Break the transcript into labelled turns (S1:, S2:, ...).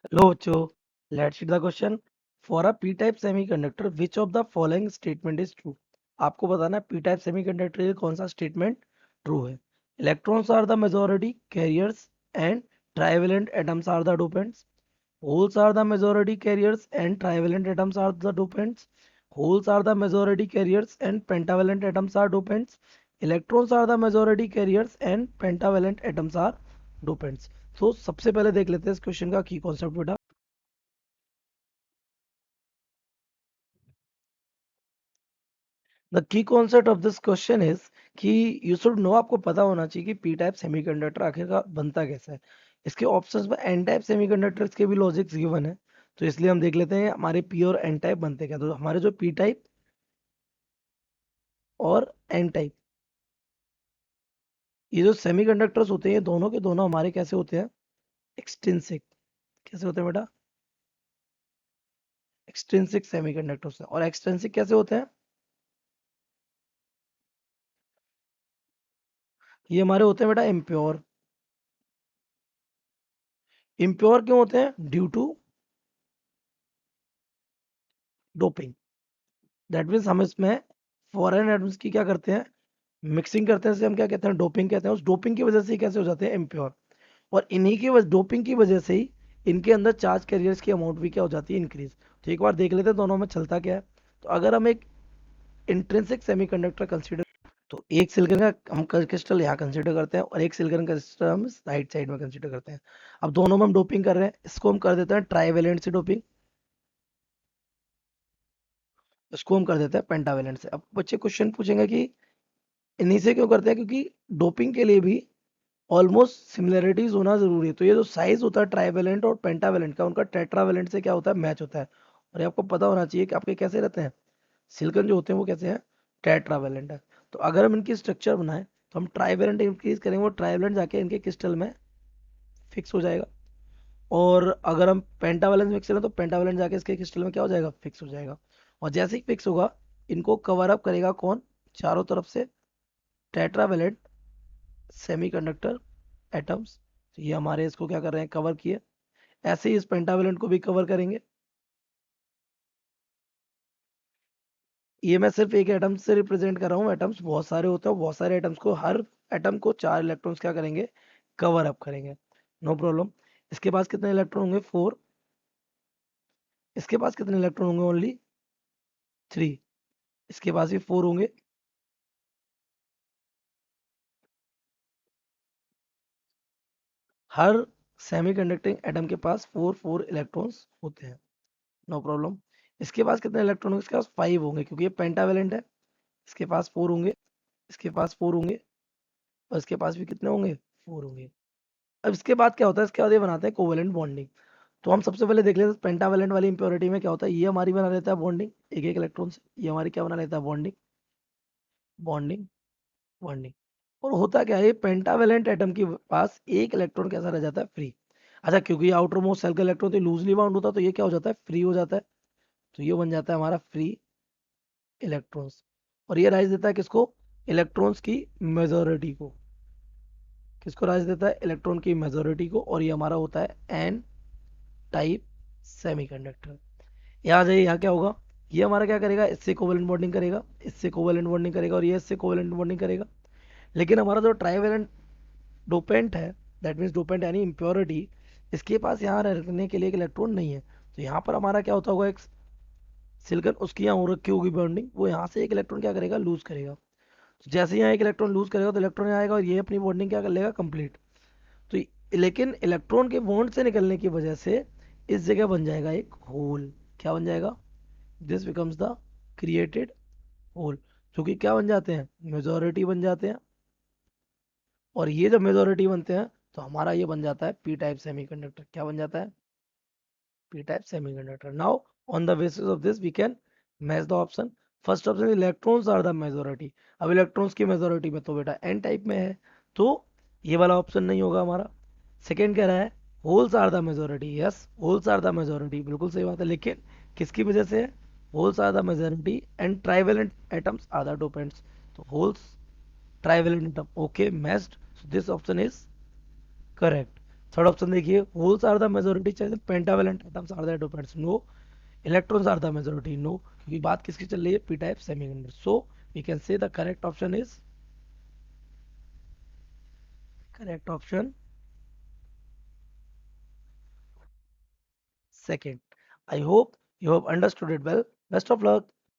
S1: Hello, Cho. Let's read the question. For a p-type semiconductor, which of the following statement is true? आपको बताना है p-type semiconductor के कौन सा statement true है. Electrons are the majority carriers and trivalent atoms are the dopants. Holes are the majority carriers and trivalent atoms are the dopants. Holes are the majority carriers and pentavalent atoms are dopants. Electrons are the majority carriers and pentavalent atoms are dopants. तो सबसे पहले देख लेते हैं इस question का की concept बेटा. The key concept of this question is कि यू शुड नो, आपको पता होना चाहिए कि पी टाइप सेमीकंडक्टर आखिरकार बनता कैसा है. इसके ऑप्शंस में एन टाइप सेमीकंडक्टर्स के भी लॉजिक्स गिवन है, तो इसलिए हम देख लेते हैं हमारे पी और एन टाइप बनते क्या. तो हमारे जो पी टाइप और एन टाइप, ये जो सेमीकंडक्टर्स होते हैं, ये दोनों के दोनों हमारे कैसे होते हैं, एक्सट्रिंसिक. कैसे होते हैं बेटा, एक्सट्रिंसिक सेमीकंडक्टर्स. और एक्सट्रिंसिक कैसे होते हैं, ये हमारे होते हैं बेटा इम्प्योर. इम्प्योर क्यों होते हैं, due to doping. That means हम इसमें फॉरेन एटम्स की क्या करते हैं, मिक्सिंग करते हैं, इसे हम क्या कहते हैं, डोपिंग कहते हैं. उस डोपिंग की वजह से ही कैसे हो जाते हैं, इम्प्योर. और इन्हीं की वजह, डोपिंग की वजह से ही इनके अंदर चार्ज कैरियर्स की अमाउंट भी क्या हो जाती है, इंक्रीज. तो एक बार देख लेते हैं दोनों में चलता क्या है. तो अगर हम एक इंट्रिंसिक सेमीकंडक्टर कंसीडर, तो एक सिलिकॉन का हम क्रिस्टल यहाँ कंसीडर करते हैं और एक सिलिकॉन का क्रिस्टल हम राइट साइड में कंसीडर करते हैं. अब दोनों में हम डोपिंग कर रहे हैं, इसको हम कर देते हैं ट्राइवेलेंट से डोपिंग, इसको हम कर देते हैं पेंटावेलेंट से. अब बच्चे क्वेश्चन पूछेंगे कि इन्हीं से क्यों करते हैं, क्योंकि डोपिंग के लिए भी ऑलमोस्ट सिमिलरिटीज होना जरूरी है. तो ये जो साइज होता है ट्राइवेलेंट और पेंटावेलेंट का, उनका टेट्रावेलेंट से क्या होता है, मैच होता है. और ये आपको पता होना चाहिए कि आपके कैसे रहते हैं, सिलिकॉन जो होते हैं वो कैसे हैं, टेट्रावेलेंट है. तो अगर हम इनकी स्ट्रक्चर बनाए, तो हम ट्राइवेलेंट इंक्रीज करेंगे, वो ट्राइवेलेंट जाके इनके क्रिस्टल में फिक्स हो जाएगा. और अगर हम पेंटावेलेंट मिक्स करें, तो पेंटावेलेंट जाके इसके क्रिस्टल में क्या हो जाएगा, फिक्स हो जाएगा. और जैसे ही फिक्स होगा, इनको कवर अप करेगा कौन, चारों तरफ से टेट्रावेलेंट सेमीकंडक्टर एटम्स. तो ये हमारे इसको क्या कर रहे हैं, कवर किए. ऐसे ही इस पेंटावेलेंट को भी कवर करेंगे. ये मैं सिर्फ एक एटम से रिप्रेजेंट कर रहा हूँ, एटम्स बहुत सारे होते हैं, बहुत सारे एटम्स को, हर एटम को 4 इलेक्ट्रॉन्स क्या करेंगे, कवर अप करेंगे. No problem. इसके पास कितने इलेक्ट्रॉन होंगे, 4. इसके पास कितने इलेक्ट्रॉन होंगे, ओनली 3. इसके पास भी 4 होंगे. हर सेमीकंडक्टिंग एटम के पास 4 इलेक्ट्रॉन्स होते हैं. No problem. इसके पास कितने इलेक्ट्रॉन होंगे, इसके पास 5 होंगे, क्योंकि ये पेंटावेलेंट है. इसके पास 4 होंगे, इसके पास 4 होंगे, और इसके पास भी कितने होंगे, 4 होंगे. अब इसके बाद क्या होता है, इसके बाद ये बनाते हैं कोवेलेंट बॉन्डिंग. तो हम सबसे पहले देख लेते हैं पेंटावेलेंट वाली इंप्योरिटी में क्या होता है. ये हमारी बना लेता है बॉन्डिंग एक एक इलेक्ट्रॉन से, ये हमारी क्या बना लेता है, बॉन्डिंग, बॉन्डिंग, बॉन्डिंग. और होता क्या है, ये पेंटावेलेंट एटम के पास एक इलेक्ट्रॉन कैसा रह जाता है, फ्री. अच्छा, क्योंकि आउटर मोस्ट सेल का इलेक्ट्रॉन तो लूजली बाउंड होता है, तो ये क्या हो जाता है, फ्री हो जाता है. तो ये बन जाता है हमारा फ्री इलेक्ट्रॉन्स. और ये राइज देता है किसको, इलेक्ट्रॉन्स की मेजोरिटी को. किसको राइज देता है, इलेक्ट्रॉन की मेजोरिटी को. और ये हमारा होता है एन टाइप सेमीकंडक्टर. यहाँ आ जाइए, यहाँ क्या होगा, ये हमारा क्या करेगा, इससे कोवेलेंट बॉन्डिंग करेगा, इससे कोवेलेंट बॉन्डिंग करेगा, और ये इससे कोवेलेंट बॉन्डिंग करेगा. लेकिन हमारा जो ट्राइवेलेंट डोपेंट है, दैट मीन्स डोपेंट यानी इम्प्योरिटी, इसके पास यहाँ रखने के लिए एक इलेक्ट्रॉन नहीं है. तो यहाँ पर हमारा क्या होता होगा, एक सिलिकॉन, उसकी यहाँ हो रखी होगी बॉन्डिंग, वो यहाँ से एक इलेक्ट्रॉन क्या करेगा, लूज करेगा. तो जैसे ही यहाँ एक इलेक्ट्रॉन लूज करेगा, तो इलेक्ट्रॉन आएगा और ये अपनी बॉन्डिंग क्या कर लेगा, कंप्लीट. तो लेकिन इलेक्ट्रॉन के बॉन्ड से निकलने की वजह से इस जगह बन जाएगा एक होल. क्या बन जाएगा, this becomes the created hole. जो कि क्या बन जाते हैं, मेजोरिटी बन जाते हैं. और ये जब मेजोरिटी बनते हैं, तो हमारा ये बन जाता है पी टाइप सेमीकंडक्टर. क्या बन जाता है, P type semiconductor. Now on the basis of this we can match the option. First option, electrons are the majority. अब इलेक्ट्रॉन्स की मेजोरिटी में तो बेटा एन टाइप में है, तो ये वाला ऑप्शन नहीं होगा हमारा. सेकेंड कह रहा है holes are the majority. Yes, holes are the majority, बिल्कुल सही बात है. लेकिन किसकी वजह से, holes are the majority and trivalent atoms are the dopants. तो holes, trivalent atom, okay, matched. So this option is correct. Third option देखिए, होल्स आर द मेजोरिटी चाहे pentavalent atoms are the dopants, no. Electrons are the majority, no, क्योंकि बात किसकी चल रही है, P type semiconductor. So we can say the correct option is, correct option second. I hope you have understood it well. Best of luck.